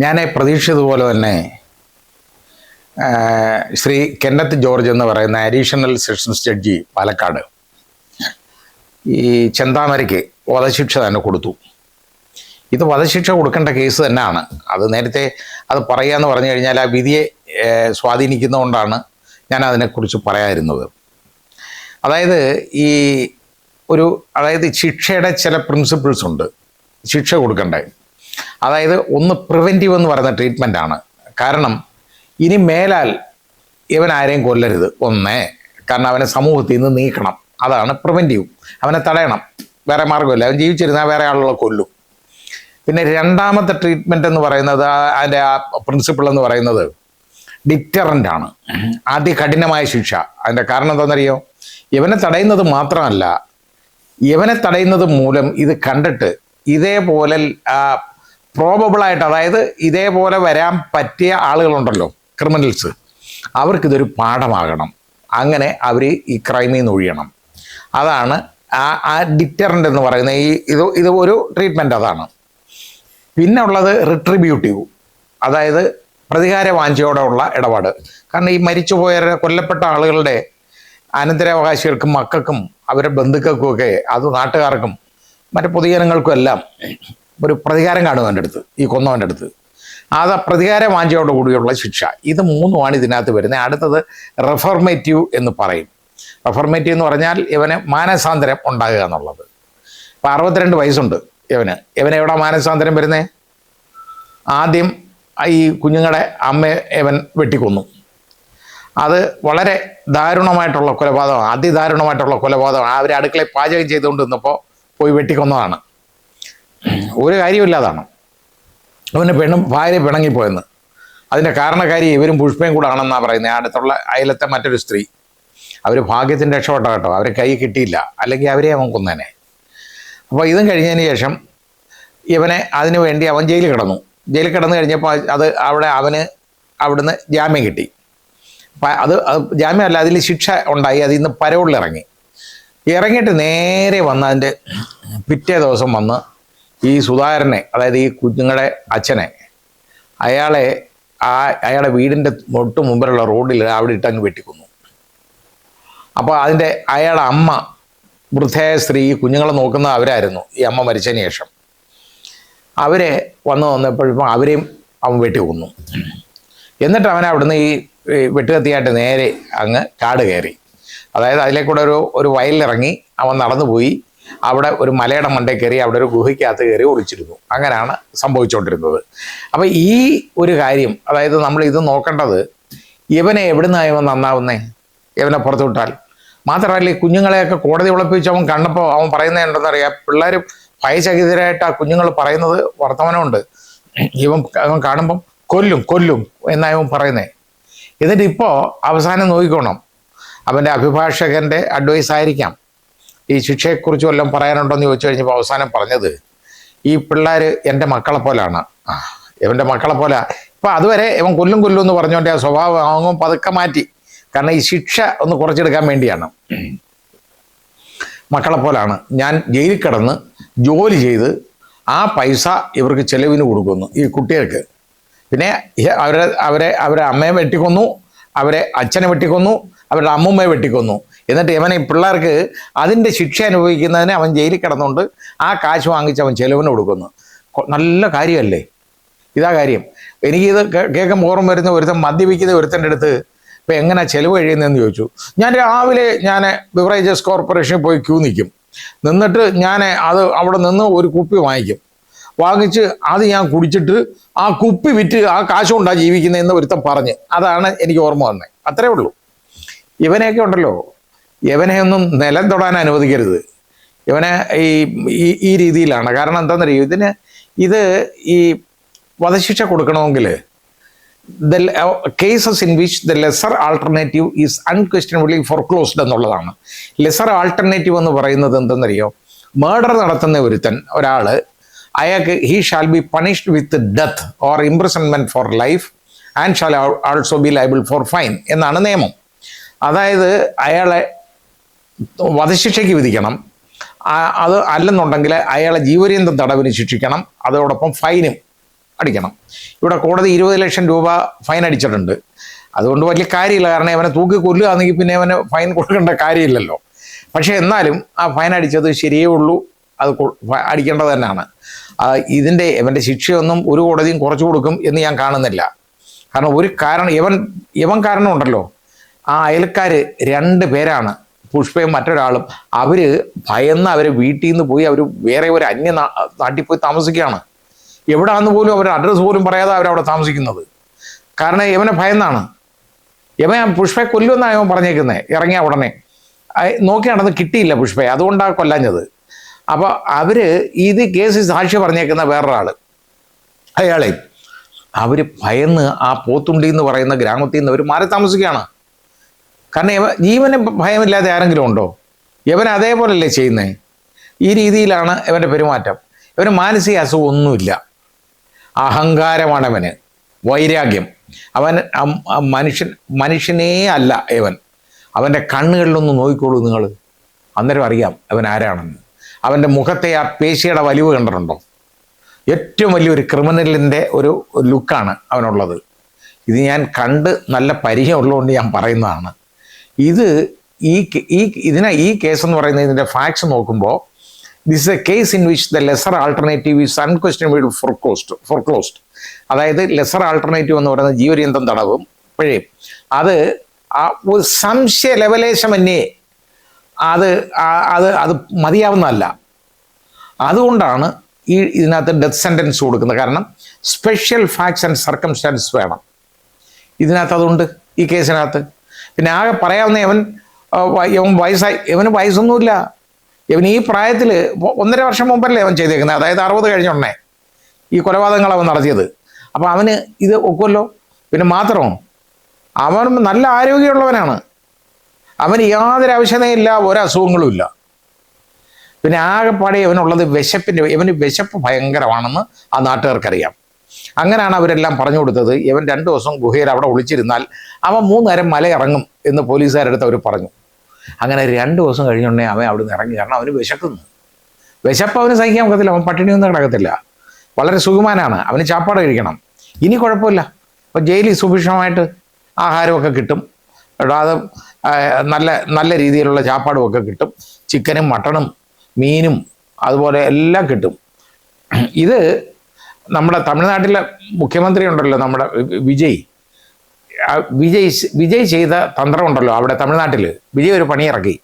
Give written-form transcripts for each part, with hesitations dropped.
ഞാൻ പ്രതീക്ഷിച്ചതുപോലെ തന്നെ ശ്രീ കെന്നത്ത് ജോർജ് എന്ന് പറയുന്ന അഡീഷണൽ സെഷൻസ് ജഡ്ജി പാലക്കാട് ഈ ചെന്താമരയ്ക്ക് വധശിക്ഷ തന്നെ കൊടുത്തു. ഇത് വധശിക്ഷ കൊടുക്കേണ്ട കേസ് തന്നെയാണ്. അത് നേരത്തെ അത് പറയാമെന്ന് പറഞ്ഞു കഴിഞ്ഞാൽ ആ വിധിയെ സ്വാധീനിക്കുന്നതുകൊണ്ടാണ് ഞാൻ അതിനെക്കുറിച്ച് പറയാതിരുന്നത്. അതായത് അതായത് ശിക്ഷയുടെ ചില പ്രിൻസിപ്പിൾസ് ഉണ്ട് ശിക്ഷ കൊടുക്കണ്ടേ. അതായത് ഒന്ന് പ്രിവെൻറ്റീവ് എന്ന് പറയുന്ന ട്രീറ്റ്മെൻറ്റാണ്. കാരണം ഇനി മേലാൽ ഇവൻ ആരെയും കൊല്ലരുത്. കാരണം അവനെ സമൂഹത്തിൽ നിന്ന് നീക്കണം. അതാണ് പ്രിവെൻറ്റീവ്. അവനെ തടയണം, വേറെ മാർഗ്ഗമില്ല. അവൻ ജീവിച്ചിരുന്നാൽ വേറെ ആളുകളെ കൊല്ലും. പിന്നെ രണ്ടാമത്തെ ട്രീറ്റ്മെൻറ്റ് എന്ന് പറയുന്നത്, അതിൻ്റെ ആ പ്രിൻസിപ്പിൾ എന്ന് പറയുന്നത് ഡിറ്ററൻ്റ് ആണ്. അതികഠിനമായ ശിക്ഷ. അതിൻ്റെ കാരണം എന്താണെന്നറിയോ? ഇവനെ തടയുന്നത് മാത്രമല്ല, ഇവനെ തടയുന്നത് മൂലം ഇത് കണ്ടിട്ട് ഇതേപോലെ പ്രോബബിളായിട്ട്, അതായത് ഇതേപോലെ വരാൻ പറ്റിയ ആളുകളുണ്ടല്ലോ, ക്രിമിനൽസ്, അവർക്കിതൊരു പാഠമാകണം. അങ്ങനെ അവർ ഈ ക്രൈമിൽ നിന്ന് ഒഴിയണം. അതാണ് ആ ഡിറ്ററൻ്റ് എന്ന് പറയുന്ന ഇത് ഒരു ട്രീറ്റ്മെൻറ്റ്. അതാണ്. പിന്നെ ഉള്ളത് റിട്രിബ്യൂട്ടീവ്, അതായത് പ്രതികാര വാഞ്ചയോടുള്ള ഇടപാട്. കാരണം ഈ മരിച്ചുപോയ കൊല്ലപ്പെട്ട ആളുകളുടെ അനന്തരാവകാശികൾക്കും മക്കൾക്കും അവരുടെ ബന്ധുക്കൾക്കുമൊക്കെ, അത് നാട്ടുകാർക്കും മറ്റു പൊതുജനങ്ങൾക്കും എല്ലാം ഒരു പ്രതികാരം കാണും എൻ്റെ അടുത്ത്, ഈ കൊന്നവൻ്റെ അടുത്ത്. അത് പ്രതികാര വാഞ്ചയോട് കൂടിയുള്ള ശിക്ഷ. ഇത് മൂന്നുമാണ് ഇതിനകത്ത് വരുന്നത്. അടുത്തത് റെഫോർമേറ്റീവ് എന്ന് പറയും. റെഫോർമേറ്റീവ് എന്ന് പറഞ്ഞാൽ ഇവന് മാനസാന്തരം ഉണ്ടാകുക എന്നുള്ളത്. ഇപ്പം 62 വയസ്സുണ്ട് എവിടെ മാനസാന്തരം വരുന്നത്? ആദ്യം ഈ കുഞ്ഞുങ്ങളുടെ അമ്മയെ ഇവൻ വെട്ടിക്കൊന്നു. അത് വളരെ ദാരുണമായിട്ടുള്ള കൊലപാതകമാണ്, അതിദാരുണമായിട്ടുള്ള കൊലപാതകമാണ്. അവർ അടുക്കളയിൽ പാചകം ചെയ്തുകൊണ്ട് നിന്നപ്പോൾ പോയി വെട്ടിക്കൊന്നതാണ്. ഒരു കാര്യമില്ലാതാണ്. അവന് ഭാര്യ പിണങ്ങിപ്പോയെന്ന്. അതിൻ്റെ കാരണക്കാരി ഇവരും പുഷ്പയും കൂടെ ആണെന്നാണ് പറയുന്നത്. അടുത്തുള്ള അയലത്തെ മറ്റൊരു സ്ത്രീ. അവർ ഭാഗ്യത്തിൻ്റെ രക്ഷപ്പെട്ട കേട്ടോ, അവരെ കൈ കിട്ടിയില്ല, അല്ലെങ്കിൽ അവരെ അവൻ കൊന്നേനെ. അപ്പോൾ ഇതും കഴിഞ്ഞതിന് ശേഷം ഇവനെ അതിനു വേണ്ടി അവൻ ജയിലിൽ കിടന്നു. ജയിലിൽ കിടന്നു കഴിഞ്ഞപ്പോൾ അവന് അവിടുന്ന് ജാമ്യം കിട്ടി. അത് ജാമ്യമല്ല, അതിൽ ശിക്ഷ ഉണ്ടായി. അതിൽ നിന്ന് പരോളിൽ ഇറങ്ങിയിട്ട് നേരെ വന്ന് അതിൻ്റെ പിറ്റേ ദിവസം വന്ന് ഈ സുധാകരനെ, അതായത് ഈ കുഞ്ഞുങ്ങളുടെ അച്ഛനെ, അയാളുടെ വീടിൻ്റെ തൊട്ട് മുമ്പിലുള്ള റോഡിൽ അവിടെ ഇട്ടങ്ങ് വെട്ടിക്കൊന്നു. അപ്പോൾ അയാളുടെ അമ്മ, വൃദ്ധയായ സ്ത്രീ, കുഞ്ഞുങ്ങളെ നോക്കുന്ന അവരായിരുന്നു. ഈ അമ്മ മരിച്ചതിന് ശേഷം അവരെ വന്നപ്പോഴും അവരെയും അവൻ വെട്ടിക്കൊന്നു. എന്നിട്ട് അവൻ അവിടുന്ന് ഈ വെട്ടുകത്തിയായിട്ട് നേരെ അങ്ങ് കാട് കയറി. അതായത് അതിലേക്കൂടെ ഒരു വയലിലിറങ്ങി അവൻ നടന്നു പോയി. അവിടെ ഒരു മലയുടെ മണ്ടയിൽ കയറി അവിടെ ഒരു ഗുഹയ്ക്കകത്ത് കയറി ഒളിച്ചിരുന്നു. അങ്ങനെയാണ് സംഭവിച്ചുകൊണ്ടിരുന്നത്. അപ്പോൾ ഈ ഒരു കാര്യം, അതായത് നമ്മൾ ഇത് നോക്കേണ്ടത്, ഇവനെ എവിടുന്നായവൻ നന്നാവുന്നേ? ഇവനെ പുറത്തു വിട്ടാൽ മാത്രമല്ല, ഈ കുഞ്ഞുങ്ങളെയൊക്കെ കോടതി വിളപ്പിച്ച് അവൻ കണ്ടപ്പോൾ അവൻ പറയുന്നത് ഉണ്ടെന്നറിയാം. പിള്ളേർ ഭയചകിതരായിട്ട് ആ കുഞ്ഞുങ്ങൾ പറയുന്നത് വർത്തമാനമുണ്ട്. അവൻ കാണുമ്പം കൊല്ലും എന്നായവൻ പറയുന്നേ. എന്നിട്ട് ഇപ്പോൾ അവസാനം നോക്കിക്കോണം, അവൻ്റെ അഭിഭാഷകൻ്റെ അഡ്വൈസ് ആയിരിക്കാം ഈ ശിക്ഷയെക്കുറിച്ച് വല്ലതും പറയാനുണ്ടോയെന്ന് ചോദിച്ചു കഴിഞ്ഞപ്പോൾ അവസാനം പറഞ്ഞത്, ഈ പിള്ളേർ എൻ്റെ മക്കളെ പോലാണ്, ഇവൻ്റെ മക്കളെ പോലെ. ഇപ്പം അതുവരെ ഇവൻ കൊല്ലും എന്ന് പറഞ്ഞുകൊണ്ട് ആ സ്വഭാവം അവൻ പതുക്കെ മാറ്റി. കാരണം ഈ ശിക്ഷ ഒന്ന് കുറച്ചെടുക്കാൻ വേണ്ടിയാണ്. മക്കളെ പോലാണ്, ഞാൻ ജയിലിൽ കിടന്ന് ജോലി ചെയ്ത് ആ പൈസ ഇവർക്ക് ചെലവിന് കൊടുക്കുന്നു, ഈ കുട്ടികൾക്ക്. പിന്നെ അവരെ അമ്മയെ വെട്ടിക്കൊന്നു, അവരെ അച്ഛനെ വെട്ടിക്കൊന്നു, അവരുടെ അമ്മൂമ്മയെ വെട്ടിക്കൊന്നു. എന്നിട്ട് ഇവനെ പിള്ളേർക്ക് അതിൻ്റെ ശിക്ഷ അനുഭവിക്കുന്നതിന് അവൻ ജയിലിൽ കിടന്നുകൊണ്ട് ആ കാശ് വാങ്ങിച്ച് അവൻ ചെലവിന് കൊടുക്കുന്നു. നല്ല കാര്യമല്ലേ? ഇതാ കാര്യം. എനിക്കിത് കേൾക്കുമ്പോൾ ഓർമ്മ വരുന്ന ഒരുത്തൻ മദ്യപിക്കുന്ന ഒരുത്തൻ്റെ അടുത്ത് ഇപ്പം എങ്ങനെ ചെലവ് കഴിയുന്നതെന്ന് ചോദിച്ചു. ഞാൻ രാവിലെ ബിവറേജസ് കോർപ്പറേഷനിൽ പോയി ക്യൂ നിൽക്കും. നിന്നിട്ട് അവിടെ നിന്ന് ഒരു കുപ്പി വാങ്ങിച്ച് അത് ഞാൻ കുടിച്ചിട്ട് ആ കുപ്പി വിറ്റ് ആ കാശ് കൊണ്ടാണ് ജീവിക്കുന്നതെന്ന് ഒരുത്തൻ പറഞ്ഞ്. അതാണ് എനിക്ക് ഓർമ്മ വന്നത്. അത്രേ ഉള്ളൂ. ഇവനെയൊക്കെ ഉണ്ടല്ലോ, ഇവനെയൊന്നും നിലം തൊടാൻ അനുവദിക്കരുത്. ഇവനെ ഈ രീതിയിലാണ്. കാരണം എന്താണെന്നറിയോ, ഈ വധശിക്ഷ കൊടുക്കണമെങ്കിൽ cases in which the lesser alternative is unquestionably foreclosed എന്നുള്ളതാണ്. ലെസർ ആൾട്ടർനേറ്റീവ് എന്ന് പറയുന്നത് എന്തെന്നറിയോ, മർഡർ നടത്തുന്ന ഒരാൾ അയാൾക്ക് he shall be punished with death or imprisonment four life and shall also be liable four fine എന്നാണ് നിയമം. അതായത് അയാളെ വധശിക്ഷയ്ക്ക് വിധിക്കണം. അത് അല്ലെന്നുണ്ടെങ്കിൽ അയാളെ ജീവപര്യന്തം തടവിന് ശിക്ഷിക്കണം. അതോടൊപ്പം ഫൈനും അടിക്കണം. ഇവിടെ കോടതി 20 ലക്ഷം രൂപ ഫൈൻ അടിച്ചിട്ടുണ്ട്. അതുകൊണ്ട് വലിയ കാര്യമില്ല, കാരണം ഇവനെ തൂക്കി കൊല്ലുകയാണെങ്കിൽ പിന്നെ അവന് ഫൈൻ കൊടുക്കേണ്ട കാര്യമില്ലല്ലോ. പക്ഷേ എന്നാലും ആ ഫൈൻ അടിച്ചത് ശരിയേ ഉള്ളൂ, അത് അടിക്കേണ്ടത് തന്നെയാണ്. ഇതിൻ്റെ ഇവൻ്റെ ശിക്ഷയൊന്നും ഒരു കോടതിയും കുറച്ചു കൊടുക്കും എന്ന് ഞാൻ കാണുന്നില്ല. കാരണം ഒരു കാരണം ഇവൻ കാരണമുണ്ടല്ലോ. ആ അയൽക്കാർ 2 പേരാണ്, പുഷ്പയും മറ്റൊരാളും. അവർ ഭയന്ന് അവർ വീട്ടിൽ നിന്ന് പോയി അവർ വേറെ ഒരു നാട്ടിൽ പോയി താമസിക്കുകയാണ്. എവിടെയാണെന്ന് പോലും അവർ അഡ്രസ്സ് പോലും പറയാതെ അവരവിടെ താമസിക്കുന്നത്. കാരണം ഇവനെ ഭയന്നാണ്. ഇവൻ പുഷ്പയെ കൊല്ലുമെന്നാണ് ഇവൻ പറഞ്ഞേക്കുന്നത് ഇറങ്ങിയ ഉടനെ. നോക്കി നടന്ന് കിട്ടിയില്ല പുഷ്പയെ, അതുകൊണ്ടാണ് കൊല്ലാഞ്ഞത്. അപ്പോൾ അവർ കേസ് സാക്ഷി പറഞ്ഞേക്കുന്ന വേറൊരാൾ, അയാളെ അവർ ഭയന്ന് ആ പോത്തുണ്ടി എന്ന് പറയുന്ന ഗ്രാമത്തിൽ നിന്ന് അവർ മാറി താമസിക്കുകയാണ്. കാരണം ജീവന് ഭയമില്ലാതെ ആരെങ്കിലും ഉണ്ടോ? ഇവൻ അതേപോലല്ലേ ചെയ്യുന്നത്. ഈ രീതിയിലാണ് ഇവൻ്റെ പെരുമാറ്റം. ഇവന് മാനസിക അസുഖമൊന്നുമില്ല, അഹങ്കാരമാണ് വൈരാഗ്യം. അവൻ മനുഷ്യനേ അല്ല ഇവൻ. അവൻ്റെ കണ്ണുകളിലൊന്ന് നോക്കിക്കോളൂ നിങ്ങൾ, അന്നേരം അറിയാം അവൻ ആരാണെന്ന്. അവൻ്റെ മുഖത്തെ ആ പേശിയുടെ വലിവ് കണ്ടിട്ടുണ്ടോ? ഏറ്റവും വലിയൊരു ക്രിമിനലിൻ്റെ ഒരു ലുക്കാണ് അവനുള്ളത്. ഇത് ഞാൻ കണ്ട് നല്ല പരിചയമുള്ളതുകൊണ്ട് ഞാൻ പറയുന്നതാണ്. ഈ കേസ് എന്ന് പറയുന്നത്, ഇതിൻ്റെ ഫാക്ട്സ് നോക്കുമ്പോൾ, this a case in which the lesser alternative is unquestionable foreclosed. അതായത് ലെസർ ആൾട്ടർനേറ്റീവ് എന്ന് പറയുന്നത് ജീവപര്യന്തം തടവും പിഴേ. അത് ഒരു സംശയ ലെവലേശമന്യേ അത് മതിയാവുന്നതല്ല. അതുകൊണ്ടാണ് ഇതിനകത്ത് ഡെത്ത് സെൻറ്റൻസ് കൊടുക്കുന്നത്. കാരണം സ്പെഷ്യൽ ഫാക്ട്സ് ആൻഡ് സർക്കംസ്റ്റാൻസ് വേണം ഇതിനകത്ത്. അതുകൊണ്ട് ഈ കേസിനകത്ത് പിന്നെ ആകെ പറയാവുന്ന ഇവൻ വയസ്സായി, ഇവന് വയസ്സൊന്നുമില്ല. ഇവൻ ഈ പ്രായത്തിൽ 1.5 വർഷം മുമ്പല്ലേ അവൻ ചെയ്തേക്കുന്നത്. അതായത് 60 കഴിഞ്ഞുടനെ ഈ കൊലപാതകങ്ങൾ അവൻ നടത്തിയത്. അപ്പോൾ അവന് ഇത് ഒക്കുമല്ലോ. പിന്നെ മാത്രമോ, അവൻ നല്ല ആരോഗ്യമുള്ളവനാണ്. അവന് യാതൊരു ആവശ്യതയില്ല, ഒരസുഖങ്ങളും ഇല്ല. പിന്നെ ആകെപ്പാടെ ഇവനുള്ളത് ഇവന് വിശപ്പ് ഭയങ്കരമാണെന്ന് ആ നാട്ടുകാർക്കറിയാം. അങ്ങനെയാണ് അവരെല്ലാം പറഞ്ഞു കൊടുത്തത്. ഇവൻ 2 ദിവസം ഗുഹയിൽ അവിടെ ഒളിച്ചിരുന്നാൽ അവൻ 3 നേരം മല ഇറങ്ങും എന്ന് പോലീസുകാരെടുത്ത് അവർ പറഞ്ഞു. അങ്ങനെ 2 ദിവസം കഴിഞ്ഞുടനെ അവൻ അവിടെ നിന്ന് ഇറങ്ങി. കാരണം അവന് വിശക്കുന്നു. വിശപ്പ് അവന് സഹിക്കാൻ പറ്റത്തില്ല. അവൻ പട്ടിണിയൊന്നും കിടക്കത്തില്ല. വളരെ സുഖമാനാണ്. അവന് ചാപ്പാട് കഴിക്കണം. ഇനി കുഴപ്പമില്ല, അപ്പോൾ ജയിലിൽ സുഭിക്ഷമായിട്ട് ആഹാരമൊക്കെ കിട്ടും. അത് നല്ല രീതിയിലുള്ള ചാപ്പാടുമൊക്കെ കിട്ടും. ചിക്കനും മട്ടണും മീനും അതുപോലെ എല്ലാം കിട്ടും. ഇത് നമ്മുടെ തമിഴ്നാട്ടിലെ മുഖ്യമന്ത്രി ഉണ്ടല്ലോ, നമ്മുടെ വിജയ് ചെയ്ത തന്ത്രമുണ്ടല്ലോ അവിടെ തമിഴ്നാട്ടിൽ. വിജയ് ഒരു പണിയിറക്കി.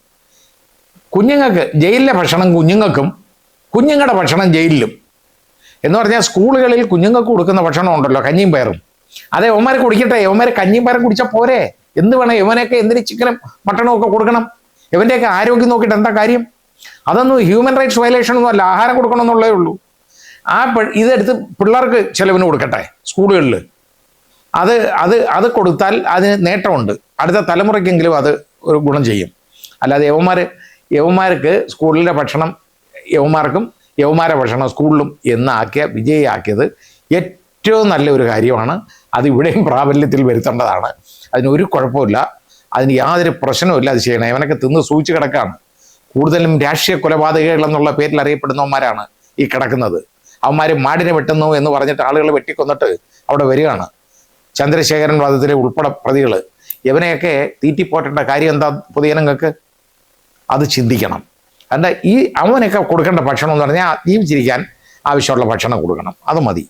കുഞ്ഞുങ്ങൾക്ക് ജയിലിലെ ഭക്ഷണം കുഞ്ഞുങ്ങൾക്കും, കുഞ്ഞുങ്ങളുടെ ഭക്ഷണം ജയിലിലും. എന്ന് പറഞ്ഞാൽ സ്കൂളുകളിൽ കുഞ്ഞുങ്ങൾക്ക് കൊടുക്കുന്ന ഭക്ഷണം ഉണ്ടല്ലോ, കഞ്ഞിയും പയറും. അതേ യവന്മാർ കുടിക്കട്ടെ. യവന്മാർ കഞ്ഞിയും പയറും കുടിച്ചാൽ പോരെ? എന്ത് വേണം? ഇവനൊക്കെ എന്തിന് ചിക്കനും മട്ടണും ഒക്കെ കൊടുക്കണം? ഇവൻ്റെയൊക്കെ ആരോഗ്യം നോക്കിയിട്ട് എന്താ കാര്യം? അതൊന്നും ഹ്യൂമൻ റൈറ്റ്സ് വയലേഷൻ ഒന്നും അല്ല. ആഹാരം കൊടുക്കണമെന്നുള്ളേ ഉള്ളൂ. ഇതെടുത്ത് പിള്ളേർക്ക് ചിലവിന് കൊടുക്കട്ടെ സ്കൂളുകളിൽ. അത് കൊടുത്താൽ അതിന് നേട്ടമുണ്ട്. അടുത്ത തലമുറയ്ക്കെങ്കിലും അത് ഒരു ഗുണം ചെയ്യും. അല്ലാതെ യവന്മാർക്ക് സ്കൂളിലെ ഭക്ഷണം യവന്മാർക്കും യവന്മാരെ ഭക്ഷണം സ്കൂളിലും വിജയിയാക്കിയത് ഏറ്റവും നല്ലൊരു കാര്യമാണ്. അത് ഇവിടെയും പ്രാബല്യത്തിൽ വരുത്തേണ്ടതാണ്. അതിനൊരു കുഴപ്പമില്ല, അതിന് യാതൊരു പ്രശ്നവുമില്ല. അത് ചെയ്യണം. ഇവനൊക്കെ തിന്ന് സൂചിച്ച് കിടക്കുകയാണ്. കൂടുതലും രാഷ്ട്രീയ കൊലപാതകങ്ങൾ എന്നുള്ള പേരിൽ അറിയപ്പെടുന്നവന്മാരാണ് ഈ കിടക്കുന്നത്. അവന്മാർ മാടിനെ വെട്ടുന്നു എന്ന് പറഞ്ഞിട്ട് ആളുകൾ വെട്ടിക്കൊന്നിട്ട് അവിടെ വരികയാണ്. ചന്ദ്രശേഖരൻ വധത്തിലെ ഉൾപ്പെടെ പ്രതികൾ. ഇവനെയൊക്കെ തീറ്റിപ്പോറ്റേണ്ട കാര്യം എന്താ പൊതുജനങ്ങൾക്ക്? അത് ചിന്തിക്കണം. എന്താ അവനൊക്കെ കൊടുക്കേണ്ട ഭക്ഷണം എന്ന് പറഞ്ഞാൽ ജീവിച്ചിരിക്കാൻ ആവശ്യമുള്ള ഭക്ഷണം കൊടുക്കണം, അത് മതി.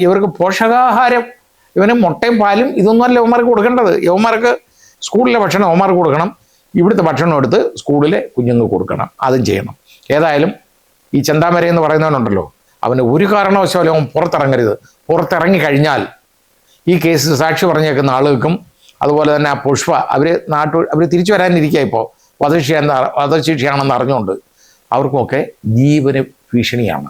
ഇവർക്ക് പോഷകാഹാരം, ഇവന് മുട്ടയും പാലും ഇതൊന്നുമല്ല യവന്മാർക്ക് കൊടുക്കേണ്ടത്. യവന്മാർക്ക് സ്കൂളിലെ ഭക്ഷണം യവന്മാർക്ക് കൊടുക്കണം. ഇവിടുത്തെ ഭക്ഷണം എടുത്ത് സ്കൂളിലെ കുഞ്ഞുങ്ങൾക്ക് കൊടുക്കണം. അതും ചെയ്യണം. ഏതായാലും ഈ ചെന്താമര എന്ന് പറയുന്നവനുണ്ടല്ലോ, അവന് ഒരു കാരണവശാലും അവൻ പുറത്തിറങ്ങരുത്. പുറത്തിറങ്ങി കഴിഞ്ഞാൽ ഈ കേസിൽ സാക്ഷി പറഞ്ഞേക്കുന്ന ആളുകൾക്കും അതുപോലെ തന്നെ ആ പുഷ്പ അവർ തിരിച്ചു വരാനിരിക്കുക. ഇപ്പോൾ വധശിക്ഷയാണെന്ന് അറിഞ്ഞുകൊണ്ട് അവർക്കുമൊക്കെ ജീവന് ഭീഷണിയാണ്.